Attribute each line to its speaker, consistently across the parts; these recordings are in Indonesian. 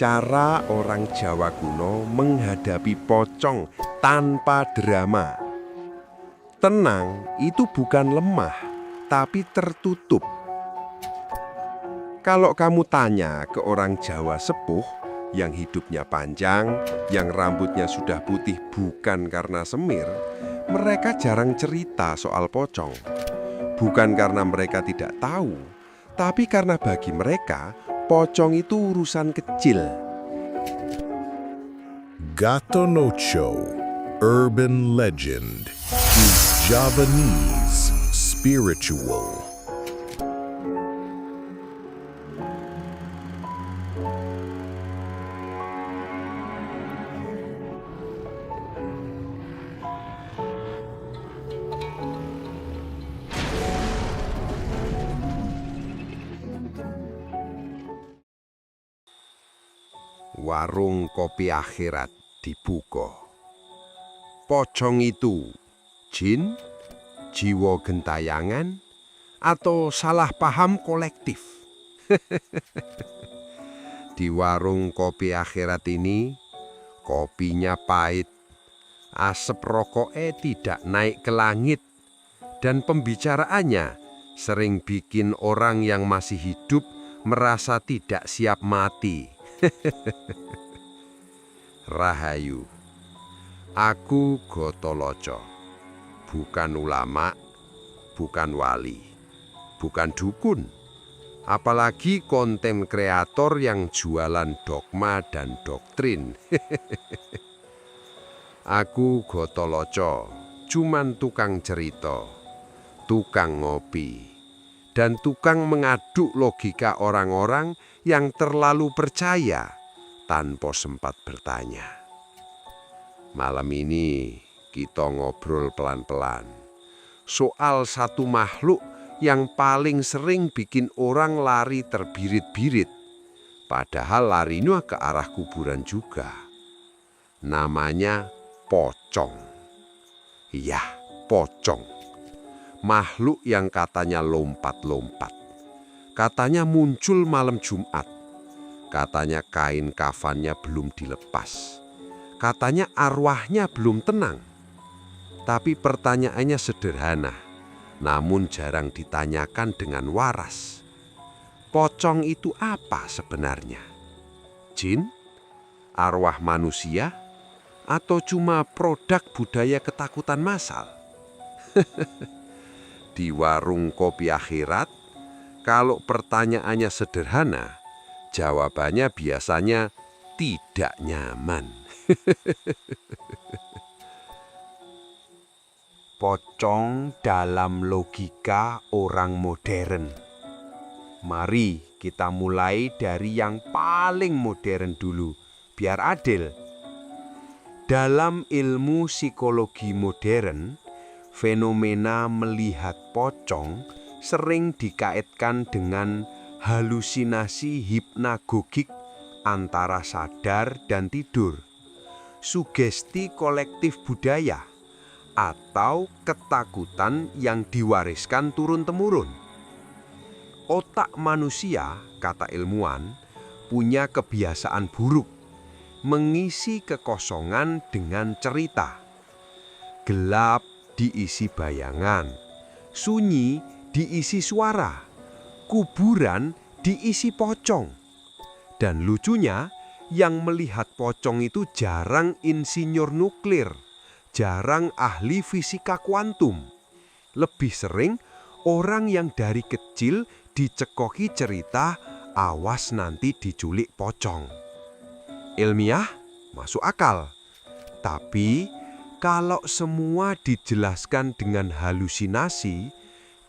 Speaker 1: Cara orang Jawa kuno menghadapi pocong tanpa drama. Tenang itu bukan lemah, tapi tertutup. Kalau kamu tanya ke orang Jawa sepuh yang hidupnya panjang, yang rambutnya sudah putih bukan karena semir, mereka jarang cerita soal pocong. Bukan karena mereka tidak tahu, tapi karena bagi mereka, pocong itu urusan kecil.
Speaker 2: Gatonocho, urban legend, is Javanese spiritual.
Speaker 1: Warung kopi akhirat dibuka. Pocong itu jin, jiwa gentayangan, atau salah paham kolektif? Di warung kopi akhirat ini, kopinya pahit, asap rokoknya tidak naik ke langit, dan pembicaraannya sering bikin orang yang masih hidup merasa tidak siap mati. Rahayu, aku Gotoloco, bukan ulama, bukan wali, bukan dukun, apalagi konten kreator yang jualan dogma dan doktrin. Aku Gotoloco, cuman tukang cerita, tukang ngopi, dan tukang mengaduk logika orang-orang yang terlalu percaya tanpa sempat bertanya. Malam ini kita ngobrol pelan-pelan soal satu makhluk yang paling sering bikin orang lari terbirit-birit, padahal larinya ke arah kuburan juga. Namanya pocong. Iya, pocong. Makhluk yang katanya lompat-lompat. Katanya muncul malam Jumat. Katanya kain kafannya belum dilepas. Katanya arwahnya belum tenang. Tapi pertanyaannya sederhana, namun jarang ditanyakan dengan waras. Pocong itu apa sebenarnya? Jin? Arwah manusia? Atau cuma produk budaya ketakutan massal? Di warung kopi akhirat, kalau pertanyaannya sederhana, jawabannya biasanya tidak nyaman. Pocong dalam logika orang modern. Mari kita mulai dari yang paling modern dulu, biar adil. Dalam ilmu psikologi modern, fenomena melihat pocong sering dikaitkan dengan halusinasi hipnagogik antara sadar dan tidur, sugesti kolektif budaya, atau ketakutan yang diwariskan turun-temurun. Otak manusia, kata ilmuwan, punya kebiasaan buruk, mengisi kekosongan dengan cerita. Gelap diisi bayangan, sunyi diisi suara, kuburan diisi pocong. Dan lucunya, yang melihat pocong itu jarang insinyur nuklir, jarang ahli fisika kuantum. Lebih sering orang yang dari kecil dicekoki cerita, awas nanti diculik pocong. Ilmiah masuk akal. Tapi kalau semua dijelaskan dengan halusinasi,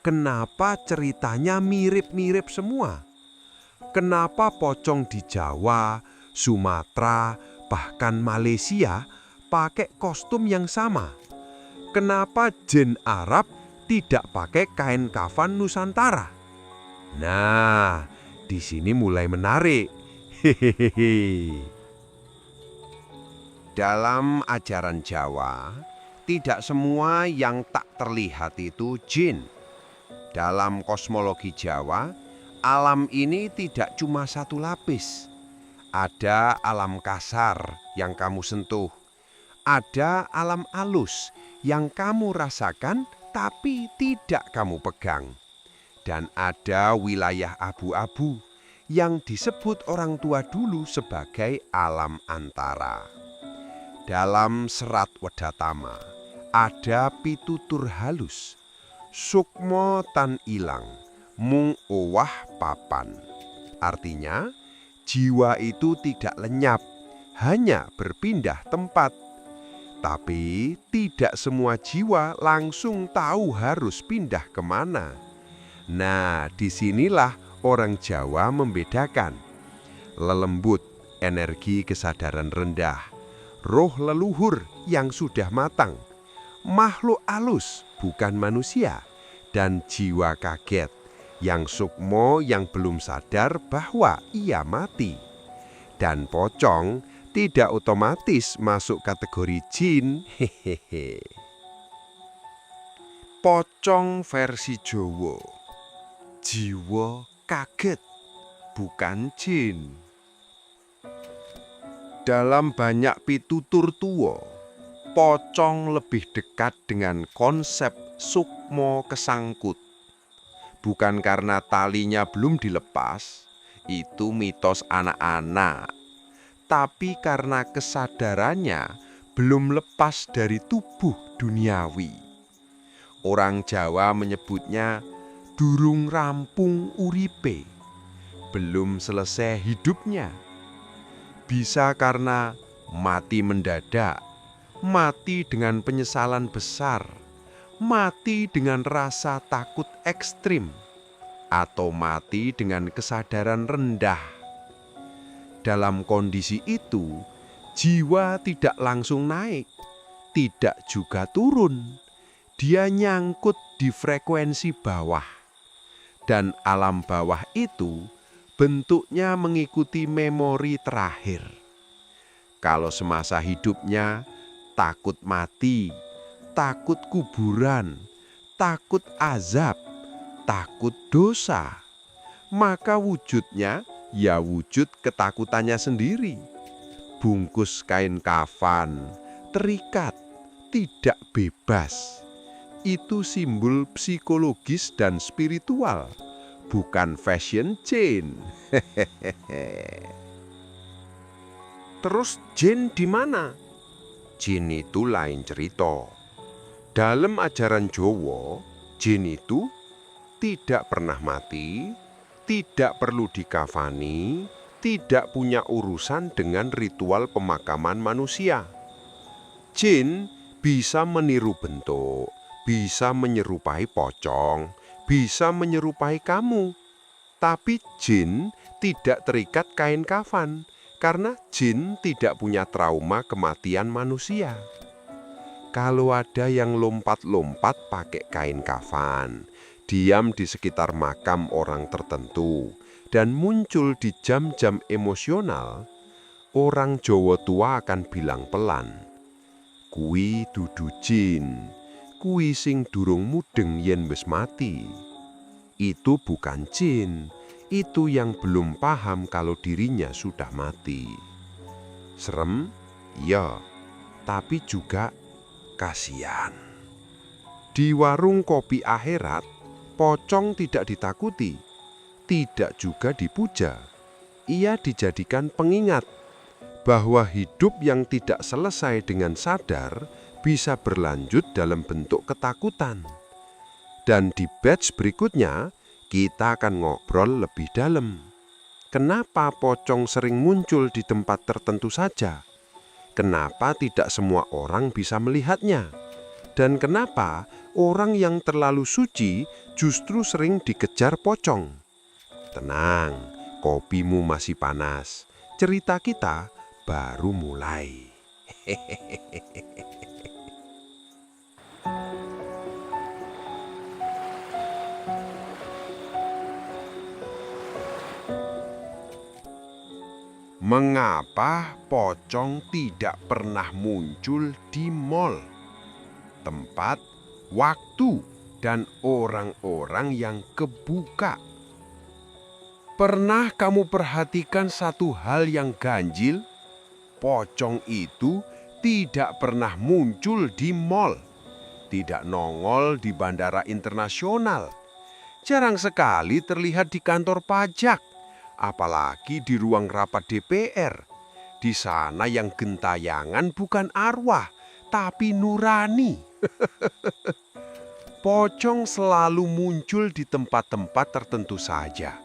Speaker 1: kenapa ceritanya mirip-mirip semua? Kenapa pocong di Jawa, Sumatera, bahkan Malaysia pakai kostum yang sama? Kenapa jin Arab tidak pakai kain kafan Nusantara? Nah, di sini mulai menarik. Hehehe. Dalam ajaran Jawa, tidak semua yang tak terlihat itu jin. Dalam kosmologi Jawa, alam ini tidak cuma satu lapis. Ada alam kasar yang kamu sentuh. Ada alam halus yang kamu rasakan tapi tidak kamu pegang. Dan ada wilayah abu-abu yang disebut orang tua dulu sebagai alam antara. Dalam serat Wedatama ada pitutur halus, sukmo tan ilang, mung owah papan. Artinya, jiwa itu tidak lenyap, hanya berpindah tempat. Tapi tidak semua jiwa langsung tahu harus pindah kemana. Nah, disinilah orang Jawa membedakan. Lelembut, energi kesadaran rendah. Roh leluhur yang sudah matang. Makhluk halus, bukan manusia. Dan jiwa kaget, yang sukmo yang belum sadar bahwa ia mati. Dan pocong tidak otomatis masuk kategori jin. Hehehe. Pocong versi Jawa. Jiwa kaget, bukan jin. Dalam banyak pitutur tua, pocong lebih dekat dengan konsep sukmo kesangkut. Bukan karena talinya belum dilepas, itu mitos anak-anak. Tapi karena kesadarannya belum lepas dari tubuh duniawi. Orang Jawa menyebutnya durung rampung uripe, belum selesai hidupnya. Bisa karena mati mendadak, mati dengan penyesalan besar, mati dengan rasa takut ekstrim, atau mati dengan kesadaran rendah. Dalam kondisi itu, jiwa tidak langsung naik, tidak juga turun. Dia nyangkut di frekuensi bawah. Dan alam bawah itu bentuknya mengikuti memori terakhir. Kalau semasa hidupnya takut mati, takut kuburan, takut azab, takut dosa, maka wujudnya ya wujud ketakutannya sendiri. Bungkus kain kafan, terikat, tidak bebas. Itu simbol psikologis dan spiritual, bukan fashion jin. Terus jin di mana? Jin itu lain cerita. Dalam ajaran Jawa, jin itu tidak pernah mati, tidak perlu dikafani, tidak punya urusan dengan ritual pemakaman manusia. Jin bisa meniru bentuk, bisa menyerupai pocong, bisa menyerupai kamu. Tapi jin tidak terikat kain kafan, karena jin tidak punya trauma kematian manusia. Kalau ada yang lompat-lompat pakai kain kafan, diam di sekitar makam orang tertentu, dan muncul di jam-jam emosional, orang Jawa tua akan bilang pelan, "Kui dudu jin, kui sing durung mudeng yen wis mati." Itu bukan jin, itu yang belum paham kalau dirinya sudah mati. Serem? Ya, tapi juga kasihan. Di warung kopi akhirat, pocong tidak ditakuti, tidak juga dipuja. Ia dijadikan pengingat bahwa hidup yang tidak selesai dengan sadar bisa berlanjut dalam bentuk ketakutan. Dan di batch berikutnya, kita akan ngobrol lebih dalam. Kenapa pocong sering muncul di tempat tertentu saja? Kenapa tidak semua orang bisa melihatnya? Dan kenapa orang yang terlalu suci justru sering dikejar pocong? Tenang, kopimu masih panas. Cerita kita baru mulai. Mengapa pocong tidak pernah muncul di mal? Tempat, waktu, dan orang-orang yang kebuka. Pernah kamu perhatikan satu hal yang ganjil? Pocong itu tidak pernah muncul di mal, tidak nongol di bandara internasional. Jarang sekali terlihat di kantor pajak, apalagi di ruang rapat DPR. Di sana yang gentayangan bukan arwah, tapi nurani. Pocong selalu muncul di tempat-tempat tertentu saja,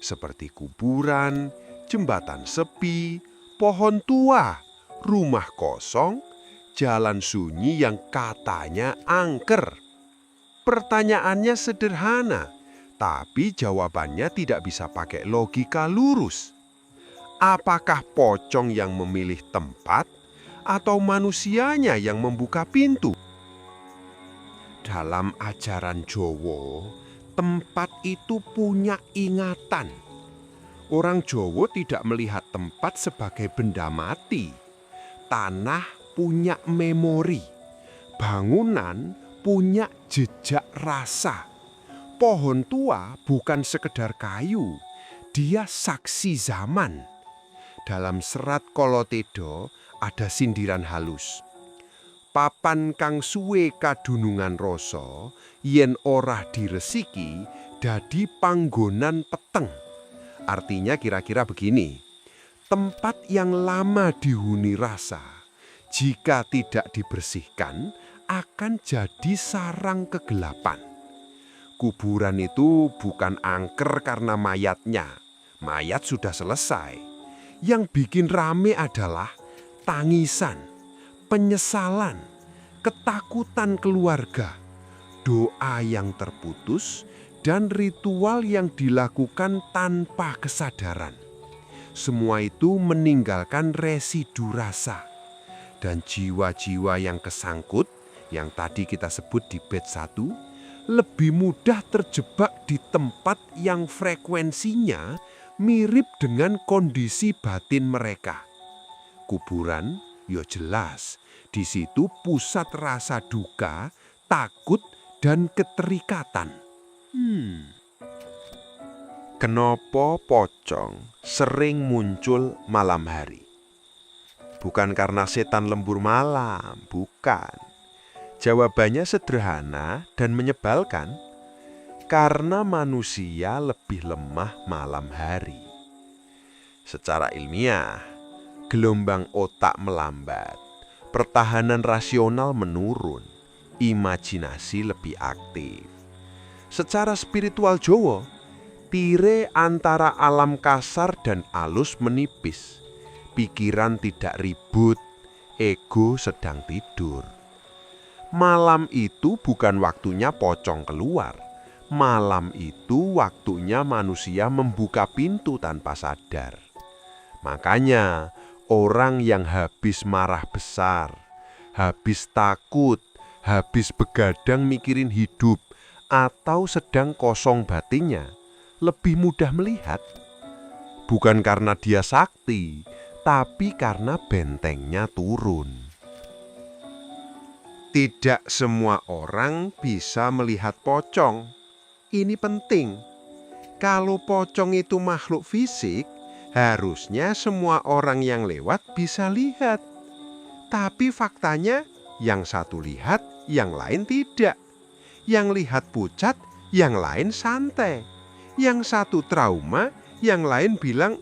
Speaker 1: seperti kuburan, jembatan sepi, pohon tua, rumah kosong, jalan sunyi yang katanya angker. Pertanyaannya sederhana, tapi jawabannya tidak bisa pakai logika lurus. Apakah pocong yang memilih tempat atau manusianya yang membuka pintu? Dalam ajaran Jawa, tempat itu punya ingatan. Orang Jawa tidak melihat tempat sebagai benda mati. Tanah punya memori. Bangunan punya jejak rasa. Pohon tua bukan sekedar kayu, dia saksi zaman. Dalam serat Kolotedo ada sindiran halus. Papan kang suwe kadunungan rasa, yen ora diresiki, dadi panggonan peteng. Artinya kira-kira begini, tempat yang lama dihuni rasa, jika tidak dibersihkan, akan jadi sarang kegelapan. Kuburan itu bukan angker karena mayatnya, mayat sudah selesai. Yang bikin rame adalah tangisan, penyesalan, ketakutan keluarga, doa yang terputus, dan ritual yang dilakukan tanpa kesadaran. Semua itu meninggalkan residu rasa. Dan jiwa-jiwa yang kesangkut, yang tadi kita sebut di bait 1, lebih mudah terjebak di tempat yang frekuensinya mirip dengan kondisi batin mereka. Kuburan, ya jelas, di situ pusat rasa duka, takut, dan keterikatan. Kenapa pocong sering muncul malam hari? Bukan karena setan lembur malam, bukan. Jawabannya sederhana dan menyebalkan. Karena manusia lebih lemah malam hari. Secara ilmiah, gelombang otak melambat, pertahanan rasional menurun, imajinasi lebih aktif. Secara spiritual Jawa, tire antara alam kasar dan alus menipis. Pikiran tidak ribut, ego sedang tidur. Malam itu bukan waktunya pocong keluar. Malam itu waktunya manusia membuka pintu tanpa sadar. Makanya orang yang habis marah besar, habis takut, habis begadang mikirin hidup, atau sedang kosong batinnya, lebih mudah melihat. Bukan karena dia sakti, tapi karena bentengnya turun. Tidak semua orang bisa melihat pocong. Ini penting. Kalau pocong itu makhluk fisik, harusnya semua orang yang lewat bisa lihat. Tapi faktanya, yang satu lihat, yang lain tidak. Yang lihat pucat, yang lain santai. Yang satu trauma, yang lain bilang,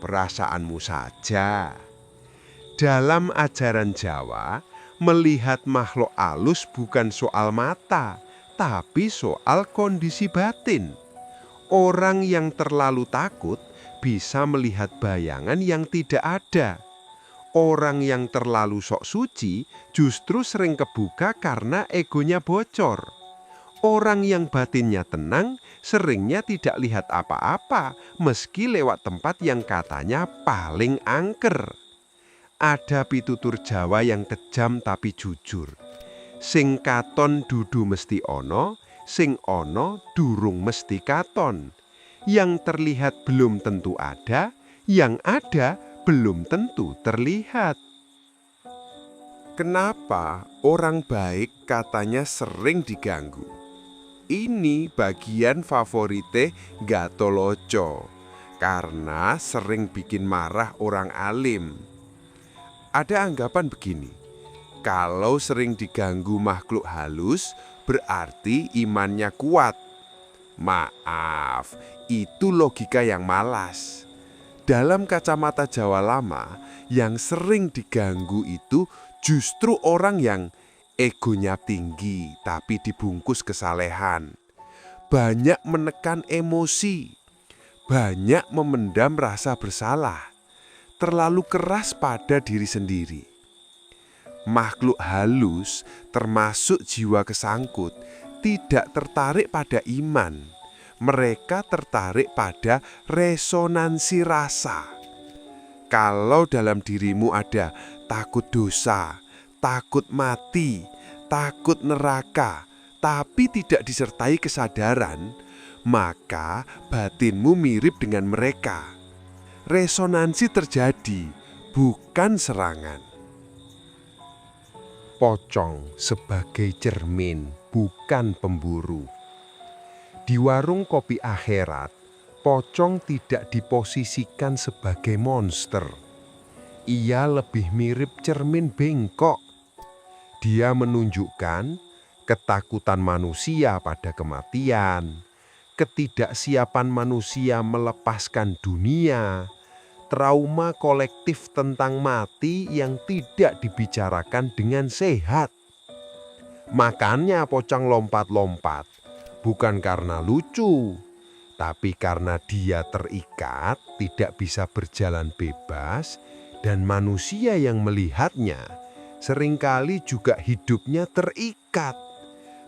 Speaker 1: perasaanmu saja. Dalam ajaran Jawa, melihat makhluk halus bukan soal mata, tapi soal kondisi batin. Orang yang terlalu takut bisa melihat bayangan yang tidak ada. Orang yang terlalu sok suci justru sering kebuka karena egonya bocor. Orang yang batinnya tenang seringnya tidak lihat apa-apa meski lewat tempat yang katanya paling angker. Ada pitutur Jawa yang kejam tapi jujur. Sing katon dudu mesti ono, sing ono durung mesti katon. Yang terlihat belum tentu ada, yang ada belum tentu terlihat. Kenapa orang baik katanya sering diganggu? Ini bagian favorite Gatholoco, karena sering bikin marah orang alim. Ada anggapan begini, kalau sering diganggu makhluk halus berarti imannya kuat. Maaf, itu logika yang malas. Dalam kacamata Jawa lama, yang sering diganggu itu justru orang yang egonya tinggi tapi dibungkus kesalehan. Banyak menekan emosi, banyak memendam rasa bersalah, terlalu keras pada diri sendiri. Makhluk halus termasuk jiwa kesangkut tidak tertarik pada iman. Mereka tertarik pada resonansi rasa. Kalau dalam dirimu ada takut dosa, takut mati, takut neraka, tapi tidak disertai kesadaran, maka batinmu mirip dengan mereka. Resonansi terjadi, bukan serangan. Pocong sebagai cermin, bukan pemburu. Di warung kopi akhirat, pocong tidak diposisikan sebagai monster. Ia lebih mirip cermin bengkok. Dia menunjukkan ketakutan manusia pada kematian, ketidaksiapan manusia melepaskan dunia, trauma kolektif tentang mati yang tidak dibicarakan dengan sehat. Makanya pocong lompat-lompat, bukan karena lucu, tapi karena dia terikat, tidak bisa berjalan bebas, dan manusia yang melihatnya seringkali juga hidupnya terikat.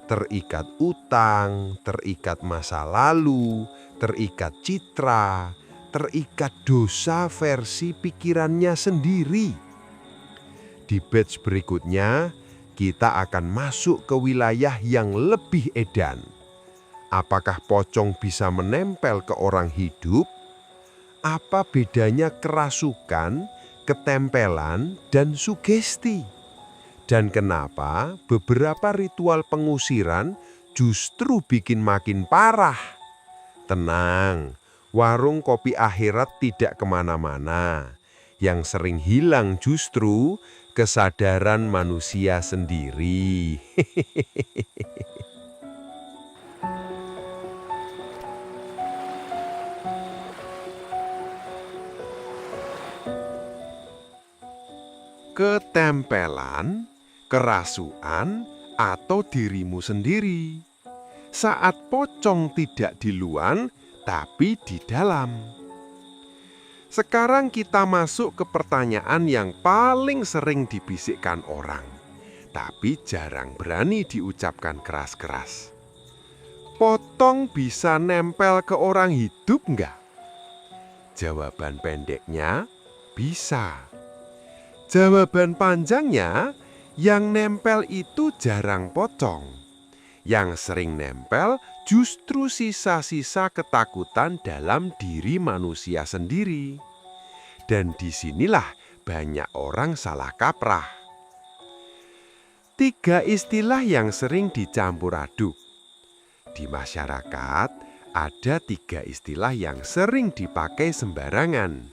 Speaker 1: Terikat utang, terikat masa lalu, terikat citra, terikat dosa versi pikirannya sendiri. Di batch berikutnya, kita akan masuk ke wilayah yang lebih edan. Apakah pocong bisa menempel ke orang hidup? Apa bedanya kerasukan, ketempelan, dan sugesti? Dan kenapa beberapa ritual pengusiran justru bikin makin parah? Tenang, warung kopi akhirat tidak kemana-mana. Yang sering hilang justru kesadaran manusia sendiri. Ketempelan, kerasukan, atau dirimu sendiri. Saat pocong tidak di luar, tapi di dalam. Sekarang kita masuk ke pertanyaan yang paling sering dibisikkan orang, tapi jarang berani diucapkan keras-keras. Pocong bisa nempel ke orang hidup nggak? Jawaban pendeknya, bisa. Jawaban panjangnya, yang nempel itu jarang pocong. Yang sering nempel justru sisa-sisa ketakutan dalam diri manusia sendiri. Dan disinilah banyak orang salah kaprah. 3 istilah yang sering dicampur aduk. Di masyarakat ada 3 istilah yang sering dipakai sembarangan.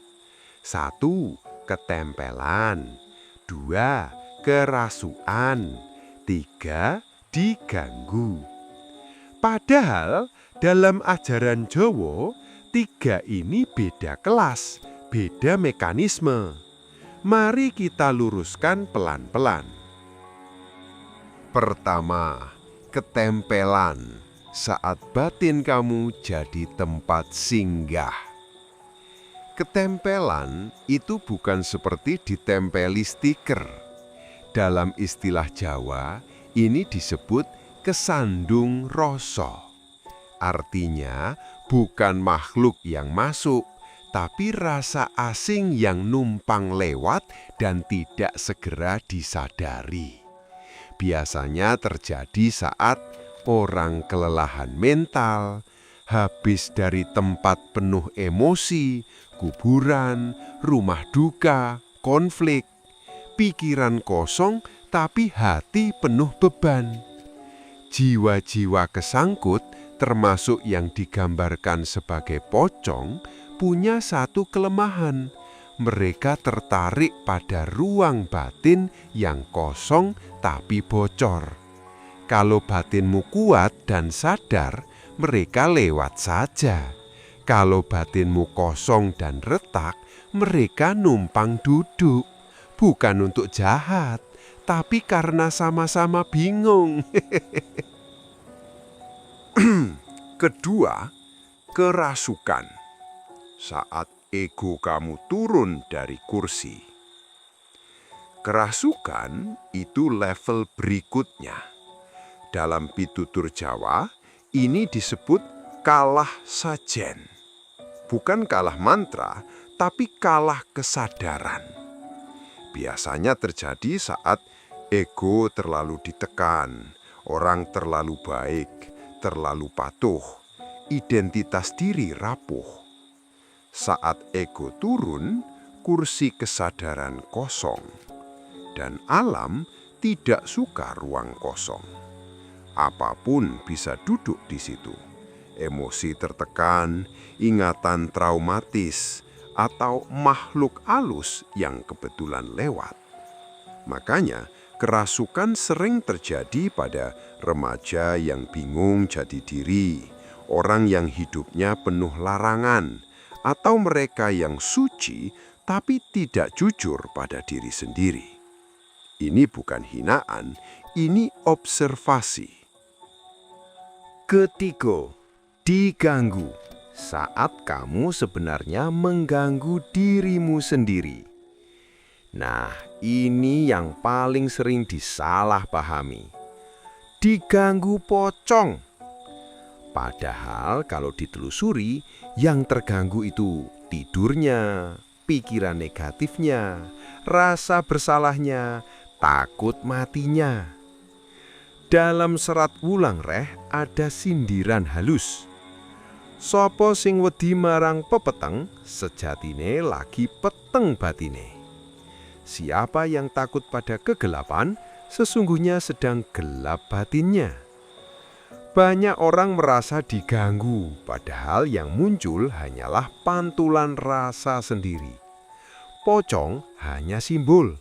Speaker 1: 1. Ketempelan, 2. Kerasukan, 3. Diganggu. Padahal dalam ajaran Jawa, 3 ini beda kelas, beda mekanisme. Mari kita luruskan pelan-pelan. Pertama, ketempelan, saat batin kamu jadi tempat singgah. Ketempelan itu bukan seperti ditempeli stiker. Dalam istilah Jawa, ini disebut kesandung rasa. Artinya bukan makhluk yang masuk, tapi rasa asing yang numpang lewat dan tidak segera disadari. Biasanya terjadi saat orang kelelahan mental, habis dari tempat penuh emosi, kuburan, rumah duka, konflik, pikiran kosong tapi hati penuh beban. Jiwa-jiwa kesangkut termasuk yang digambarkan sebagai pocong punya satu kelemahan. Mereka tertarik pada ruang batin yang kosong tapi bocor. Kalau batinmu kuat dan sadar, mereka lewat saja. Kalau batinmu kosong dan retak, mereka numpang duduk. Bukan untuk jahat, tapi karena sama-sama bingung.
Speaker 2: Kedua, kerasukan. Saat ego kamu turun dari kursi. Kerasukan itu level berikutnya. Dalam pitutur Jawa, ini disebut kalah sajen. Bukan kalah mantra, tapi kalah kesadaran. Biasanya terjadi saat ego terlalu ditekan, orang terlalu baik, terlalu patuh, identitas diri rapuh. Saat ego turun, kursi kesadaran kosong, dan alam tidak suka ruang kosong. Apapun bisa duduk di situ. Emosi tertekan, ingatan traumatis, atau makhluk halus yang kebetulan lewat. Makanya, kerasukan sering terjadi pada remaja yang bingung jati diri, orang yang hidupnya penuh larangan, atau mereka yang suci tapi tidak jujur pada diri sendiri. Ini bukan hinaan, ini observasi.
Speaker 3: Ketiga, diganggu saat kamu sebenarnya mengganggu dirimu sendiri. Nah, ini yang paling sering disalahpahami. Diganggu pocong. Padahal kalau ditelusuri, yang terganggu itu tidurnya, pikiran negatifnya, rasa bersalahnya, takut matinya. Dalam serat Wulang Reh ada sindiran halus. Sopo sing wedi marang pepeteng, sejatine lagi peteng batine. Siapa yang takut pada kegelapan, sesungguhnya sedang gelap batinnya. Banyak orang merasa diganggu, padahal yang muncul hanyalah pantulan rasa sendiri. Pocong hanya simbol.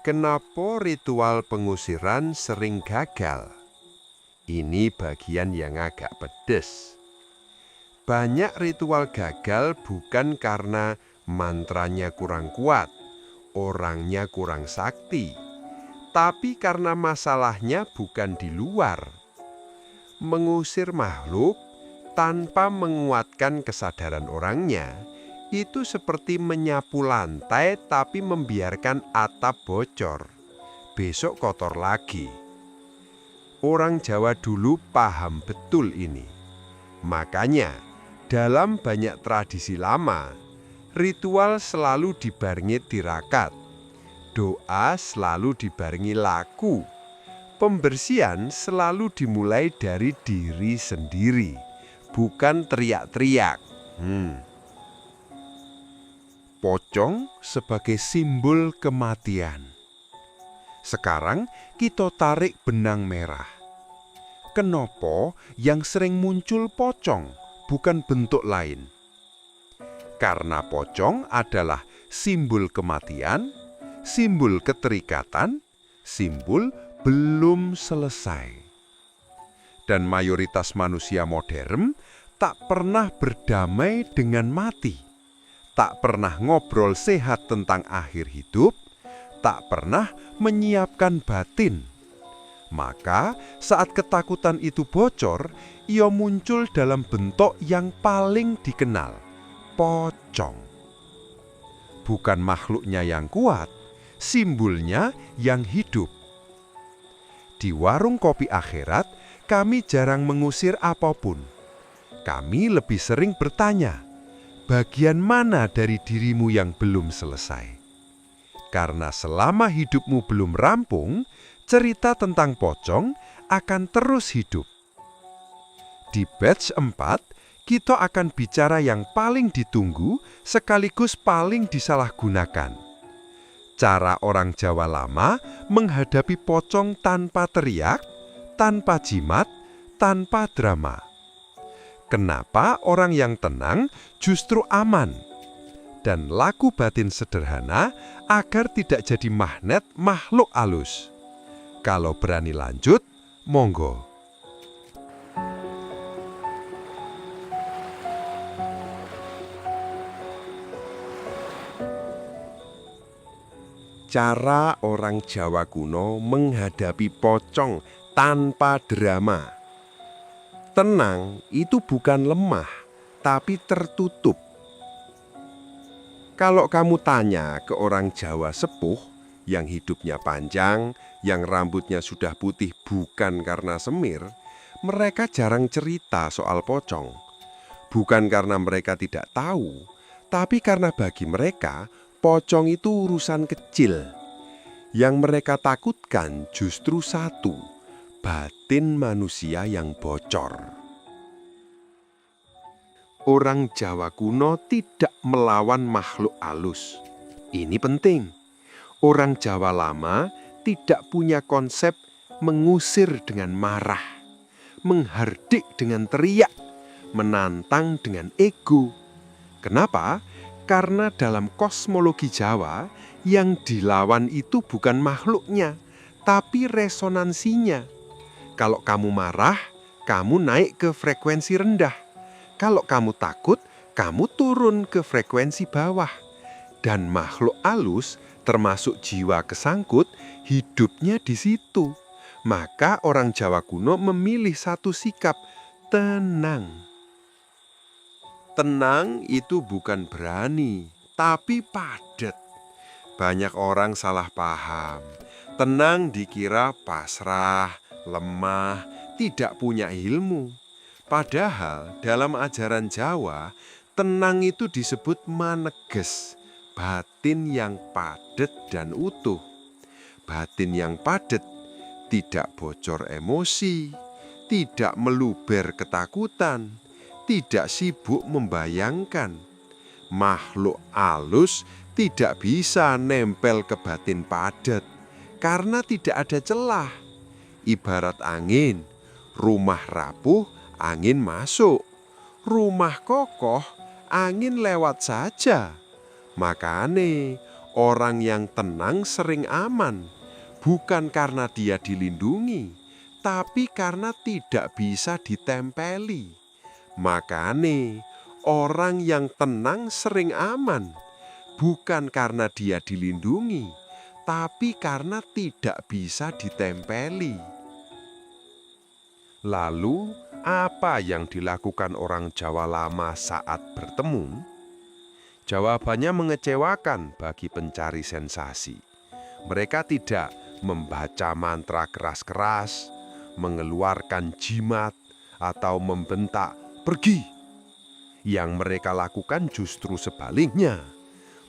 Speaker 1: Kenapa ritual pengusiran sering gagal? Ini bagian yang agak pedes. Banyak ritual gagal bukan karena mantranya kurang kuat, orangnya kurang sakti, tapi karena masalahnya bukan di luar. Mengusir makhluk tanpa menguatkan kesadaran orangnya, itu seperti menyapu lantai tapi membiarkan atap bocor. Besok kotor lagi. Orang Jawa dulu paham betul ini. Makanya, dalam banyak tradisi lama, ritual selalu dibarengi tirakat. Doa selalu dibarengi laku. Pembersihan selalu dimulai dari diri sendiri, bukan teriak-teriak. Pocong sebagai simbol kematian. Sekarang kita tarik benang merah. Kenapa yang sering muncul pocong, bukan bentuk lain? Karena pocong adalah simbol kematian, simbol keterikatan, simbol belum selesai. Dan mayoritas manusia modern tak pernah berdamai dengan mati, tak pernah ngobrol sehat tentang akhir hidup, tak pernah menyiapkan batin. Maka saat ketakutan itu bocor, ia muncul dalam bentuk yang paling dikenal, pocong. Bukan makhluknya yang kuat, simbolnya yang hidup. Di warung kopi akhirat, kami jarang mengusir apapun. Kami lebih sering bertanya, bagian mana dari dirimu yang belum selesai? Karena selama hidupmu belum rampung, cerita tentang pocong akan terus hidup. Di batch 4, kita akan bicara yang paling ditunggu sekaligus paling disalahgunakan. Cara orang Jawa lama menghadapi pocong tanpa teriak, tanpa jimat, tanpa drama. Kenapa orang yang tenang justru aman? Dan laku batin sederhana agar tidak jadi magnet makhluk halus. Kalau berani lanjut, monggo. Cara orang Jawa kuno menghadapi pocong tanpa drama. Tenang itu bukan lemah, tapi tertutup. Kalau kamu tanya ke orang Jawa sepuh yang hidupnya panjang, yang rambutnya sudah putih bukan karena semir, mereka jarang cerita soal pocong. Bukan karena mereka tidak tahu, tapi karena bagi mereka pocong itu urusan kecil. Yang mereka takutkan justru satu, batin manusia yang bocor. Orang Jawa kuno tidak melawan makhluk halus. Ini penting. Orang Jawa lama tidak punya konsep mengusir dengan marah, menghardik dengan teriak, menantang dengan ego. Kenapa? Karena dalam kosmologi Jawa, yang dilawan itu bukan makhluknya, tapi resonansinya. Kalau kamu marah, kamu naik ke frekuensi rendah. Kalau kamu takut, kamu turun ke frekuensi bawah. Dan makhluk halus, termasuk jiwa kesangkut, hidupnya di situ. Maka orang Jawa kuno memilih satu sikap, tenang. Tenang itu bukan berani, tapi padat. Banyak orang salah paham. Tenang dikira pasrah, lemah, tidak punya ilmu. Padahal dalam ajaran Jawa, tenang itu disebut maneges, batin yang padat dan utuh. Batin yang padat tidak bocor emosi, tidak meluber ketakutan, tidak sibuk membayangkan. Makhluk halus tidak bisa nempel ke batin padat karena tidak ada celah. Ibarat angin, rumah rapuh, angin masuk. Rumah kokoh, angin lewat saja. Makanya orang yang tenang sering aman, bukan karena dia dilindungi, tapi karena tidak bisa ditempeli. Makanya orang yang tenang sering aman, bukan karena dia dilindungi, tapi karena tidak bisa ditempeli. Lalu, apa yang dilakukan orang Jawa lama saat bertemu? Jawabannya mengecewakan bagi pencari sensasi. Mereka tidak membaca mantra keras-keras, mengeluarkan jimat, atau membentak, "Pergi!" Yang mereka lakukan justru sebaliknya,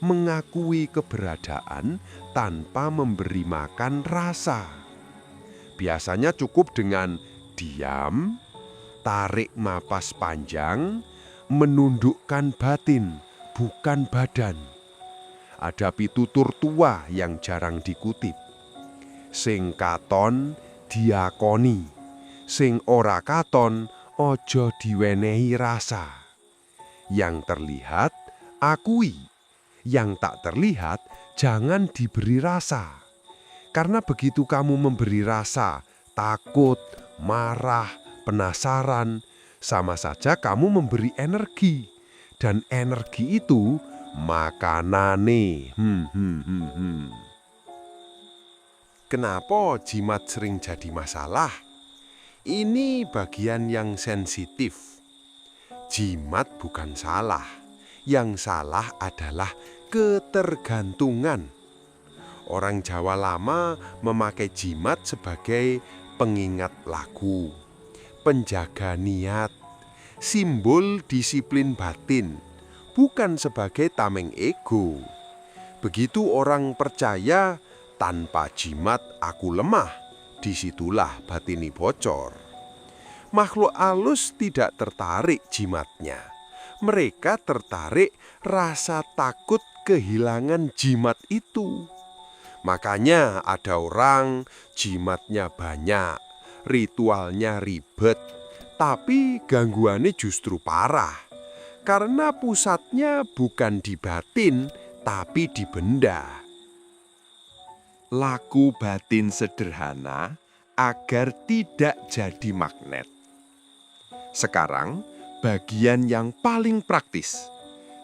Speaker 1: mengakui keberadaan tanpa memberi makan rasa. Biasanya cukup dengan diam, tarik napas panjang, menundukkan batin, bukan badan. Ada pitutur tua yang jarang dikutip. Sing katon diakoni, sing ora katon ojo diwenehi rasa. Yang terlihat, akui. Yang tak terlihat, jangan diberi rasa. Karena begitu kamu memberi rasa, takut, marah, penasaran, sama saja kamu memberi energi. Dan energi itu makanane. Kenapa jimat sering jadi masalah? Ini bagian yang sensitif. Jimat bukan salah. Yang salah adalah ketergantungan. Orang Jawa lama memakai jimat sebagai pengingat laku, penjaga niat, simbol disiplin batin, bukan sebagai tameng ego. Begitu orang percaya, tanpa jimat aku lemah, disitulah batini bocor. Makhluk halus tidak tertarik jimatnya. Mereka tertarik rasa takut kehilangan jimat itu. Makanya ada orang jimatnya banyak, ritualnya ribet, Tapi gangguannya justru parah, karena pusatnya bukan di batin, tapi di benda. Laku batin sederhana agar tidak jadi magnet. Sekarang, bagian yang paling praktis.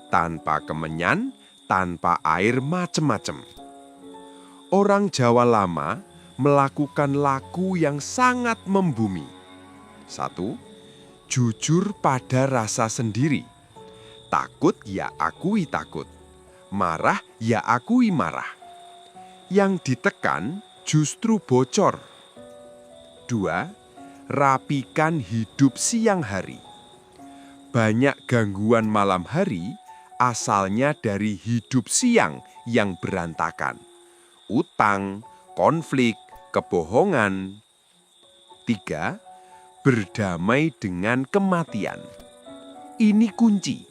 Speaker 1: Tanpa kemenyan, tanpa air macem-macem. Orang Jawa lama melakukan laku yang sangat membumi. 1. Jujur pada rasa sendiri. Takut ya akui takut. Marah ya akui marah. Yang ditekan justru bocor. 2. Rapikan hidup siang hari. Banyak gangguan malam hari asalnya dari hidup siang yang berantakan. Utang, konflik, kebohongan. 3. Berdamai dengan kematian. Ini kunci.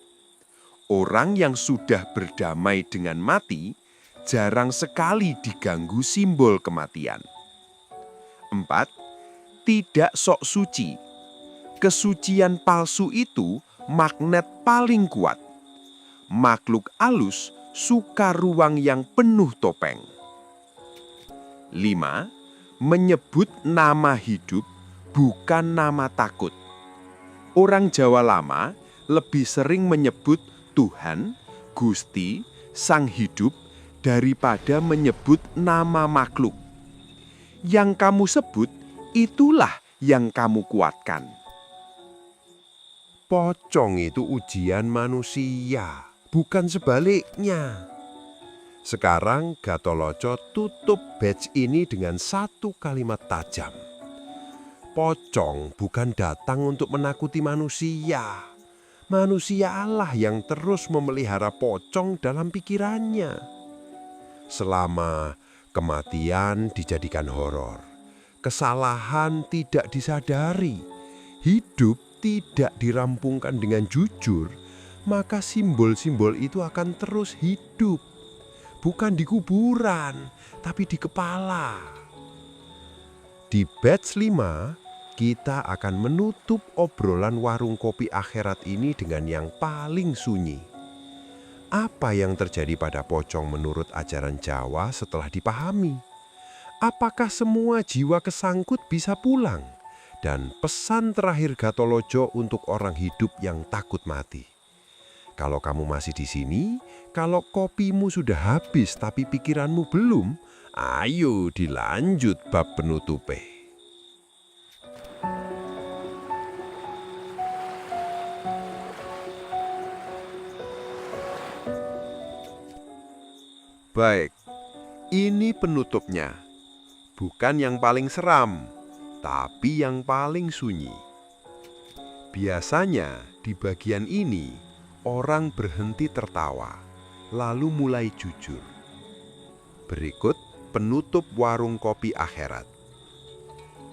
Speaker 1: Orang yang sudah berdamai dengan mati jarang sekali diganggu simbol kematian. 4. Tidak sok suci. Kesucian palsu itu magnet paling kuat. Makhluk alus suka ruang yang penuh topeng. 5. Menyebut nama hidup bukan nama takut. Orang Jawa lama lebih sering menyebut Tuhan, Gusti, Sang Hidup daripada menyebut nama makhluk. Yang kamu sebut itulah yang kamu kuatkan.
Speaker 2: Pocong itu ujian manusia, bukan sebaliknya. Sekarang Gatholoco tutup batch ini dengan satu kalimat tajam. Pocong bukan datang untuk menakuti manusia. Manusialah yang terus memelihara pocong dalam pikirannya. Selama kematian dijadikan horor, kesalahan tidak disadari, hidup tidak dirampungkan dengan jujur, maka simbol-simbol itu akan terus hidup. Bukan di kuburan, tapi di kepala. Di batch 5, kita akan menutup obrolan warung kopi akhirat ini dengan yang paling sunyi. Apa yang terjadi pada pocong menurut ajaran Jawa setelah dipahami? Apakah semua jiwa kesangkut bisa pulang? Dan pesan terakhir Gatholoco untuk orang hidup yang takut mati. Kalau kamu masih di sini, kalau kopimu sudah habis tapi pikiranmu belum, ayo dilanjut bab penutupe.
Speaker 1: Baik, ini penutupnya. Bukan yang paling seram, tapi yang paling sunyi. Biasanya di bagian ini, orang berhenti tertawa, lalu mulai jujur. Berikut penutup warung kopi akhirat.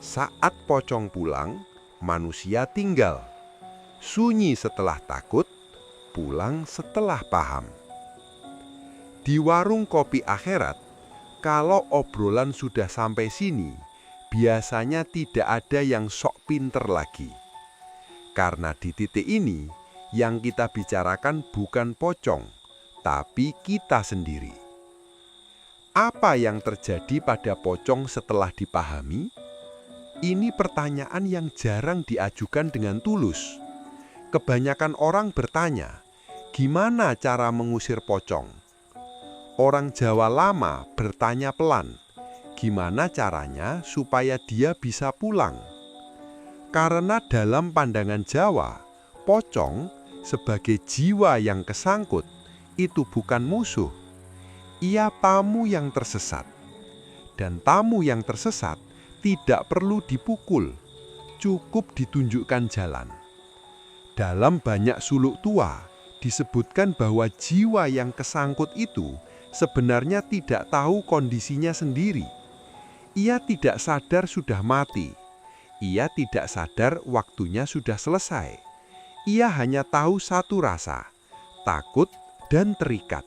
Speaker 1: Saat pocong pulang, manusia tinggal. Sunyi setelah takut, pulang setelah paham. Di warung kopi akhirat, kalau obrolan sudah sampai sini, biasanya tidak ada yang sok pinter lagi. Karena di titik ini, yang kita bicarakan bukan pocong, tapi kita sendiri. Apa yang terjadi pada pocong setelah dipahami? Ini pertanyaan yang jarang diajukan dengan tulus. Kebanyakan orang bertanya, gimana cara mengusir pocong? Orang Jawa lama bertanya pelan, gimana caranya supaya dia bisa pulang? Karena dalam pandangan Jawa, pocong sebagai jiwa yang kesangkut itu bukan musuh. Ia tamu yang tersesat. Dan tamu yang tersesat tidak perlu dipukul, cukup ditunjukkan jalan. Dalam banyak suluk tua disebutkan bahwa jiwa yang kesangkut itu sebenarnya tidak tahu kondisinya sendiri. Ia tidak sadar sudah mati. Ia tidak sadar waktunya sudah selesai. Ia hanya tahu satu rasa, takut dan terikat.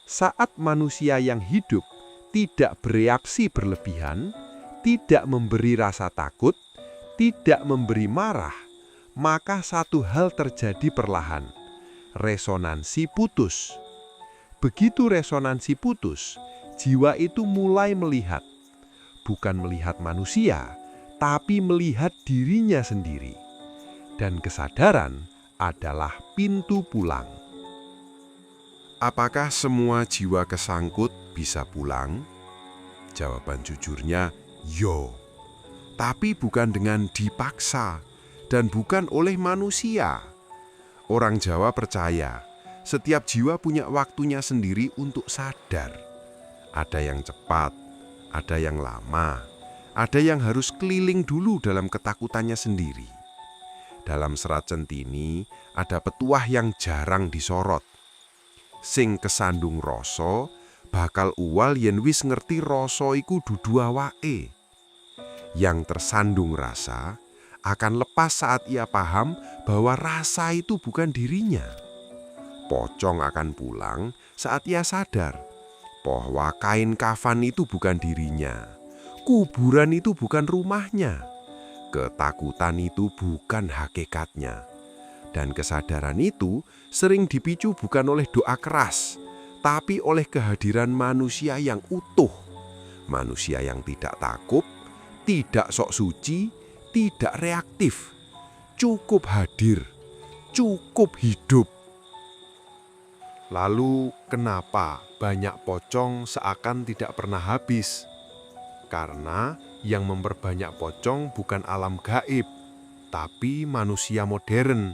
Speaker 1: Saat manusia yang hidup tidak bereaksi berlebihan, tidak memberi rasa takut,
Speaker 2: tidak memberi marah, maka satu hal terjadi perlahan. Resonansi putus. Begitu resonansi putus, jiwa itu mulai melihat. Bukan melihat manusia, tapi melihat dirinya sendiri. Dan kesadaran adalah pintu pulang.
Speaker 1: Apakah semua jiwa kesangkut bisa pulang? Jawaban jujurnya, yo. Tapi bukan dengan dipaksa dan bukan oleh manusia. Orang Jawa percaya, setiap jiwa punya waktunya sendiri untuk sadar. Ada yang cepat, ada yang lama, ada yang harus keliling dulu dalam ketakutannya sendiri. Dalam Serat Centini ada petuah yang jarang disorot. Sing kesandung rasa bakal uwal yen wis ngerti rasa iku dudu awake. Yang tersandung rasa akan lepas saat ia paham bahwa rasa itu bukan dirinya. Pocong akan pulang saat ia sadar bahwa kain kafan itu bukan dirinya. Kuburan itu bukan rumahnya. Ketakutan itu bukan hakikatnya. Dan kesadaran itu sering dipicu bukan oleh doa keras, tapi oleh kehadiran manusia yang utuh. Manusia yang tidak takut, tidak sok suci, tidak reaktif. Cukup hadir, cukup hidup.
Speaker 2: Lalu kenapa banyak pocong seakan tidak pernah habis? Karena yang memperbanyak pocong bukan alam gaib, tapi manusia modern.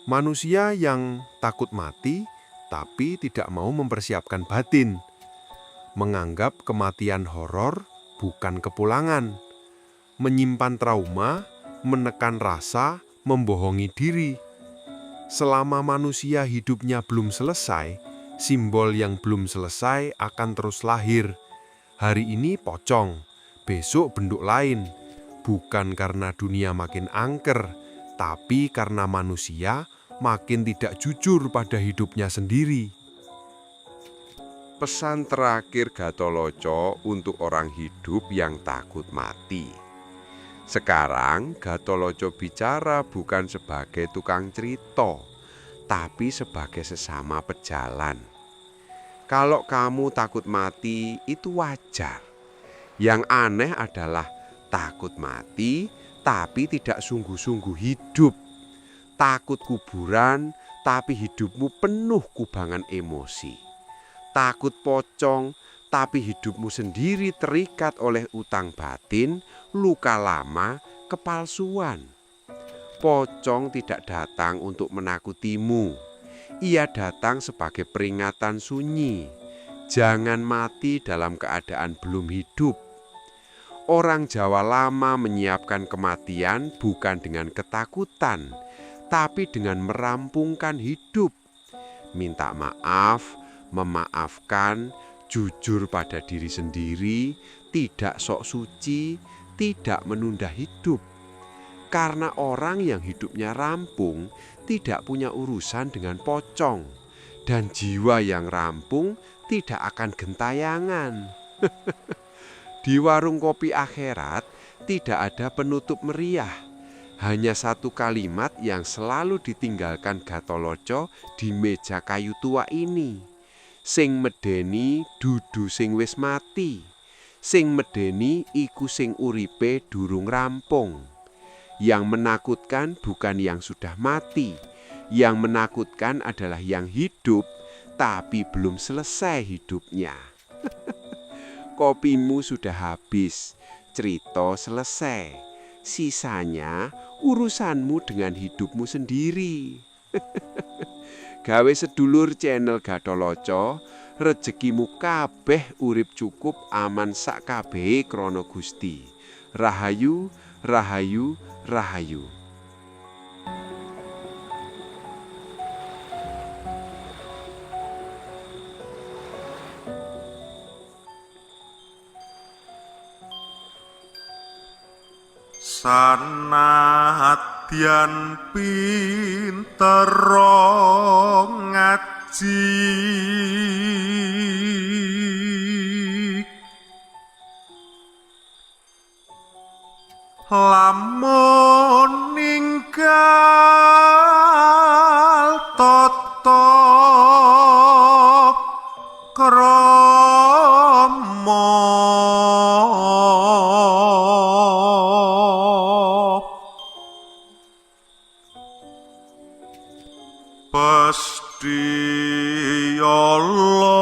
Speaker 2: Manusia yang takut mati, tapi tidak mau mempersiapkan batin. Menganggap kematian horor bukan kepulangan. Menyimpan trauma, menekan rasa, membohongi diri. Selama manusia hidupnya belum selesai, simbol yang belum selesai akan terus lahir. Hari ini pocong, besok bentuk lain. Bukan karena dunia makin angker, tapi karena manusia makin tidak jujur pada hidupnya sendiri.
Speaker 1: Pesan terakhir Gatholoco untuk orang hidup yang takut mati. Sekarang Gatholoco bicara bukan sebagai tukang cerita, tapi sebagai sesama pejalan. Kalau kamu takut mati, itu wajar. Yang aneh adalah takut mati, tapi tidak sungguh-sungguh hidup. Takut kuburan, tapi hidupmu penuh kubangan emosi. Takut pocong, tapi hidupmu sendiri terikat oleh utang batin, luka lama, kepalsuan. Pocong tidak datang untuk menakutimu. Ia datang sebagai peringatan sunyi. Jangan mati dalam keadaan belum hidup. Orang Jawa lama menyiapkan kematian bukan dengan ketakutan, tapi dengan merampungkan hidup. Minta maaf, memaafkan, jujur pada diri sendiri, tidak sok suci, tidak menunda hidup. Karena orang yang hidupnya rampung tidak punya urusan dengan pocong, dan jiwa yang rampung tidak akan gentayangan. Di warung kopi akhirat tidak ada penutup meriah. Hanya satu kalimat yang selalu ditinggalkan Gatholoco di meja kayu tua ini. Sing medeni dudu sing wis mati. Sing medeni iku sing uripe durung rampung. Yang menakutkan bukan yang sudah mati. Yang menakutkan adalah yang hidup tapi belum selesai hidupnya. Kopimu sudah habis, cerita selesai. Sisanya urusanmu dengan hidupmu sendiri. Gawe sedulur channel Gatholoco, rezekimu kabeh urip cukup aman sak kabehe krana Gusti. Rahayu, rahayu, rahayu.
Speaker 4: Sanadyan pinter ngaji lamun ninggal tata krama pasti Allah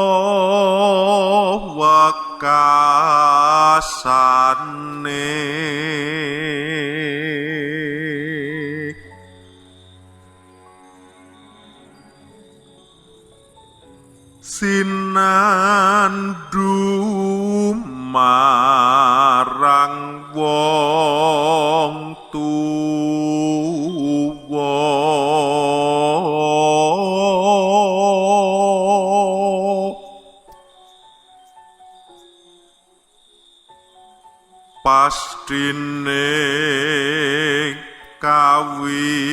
Speaker 4: wakasane sinandu marang wong tuwa pastine kawirangan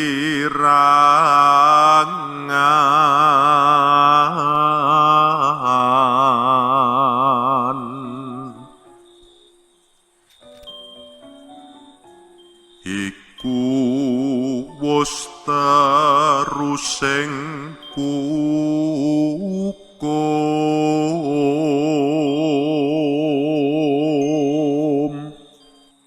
Speaker 4: iku wis terusing kukuh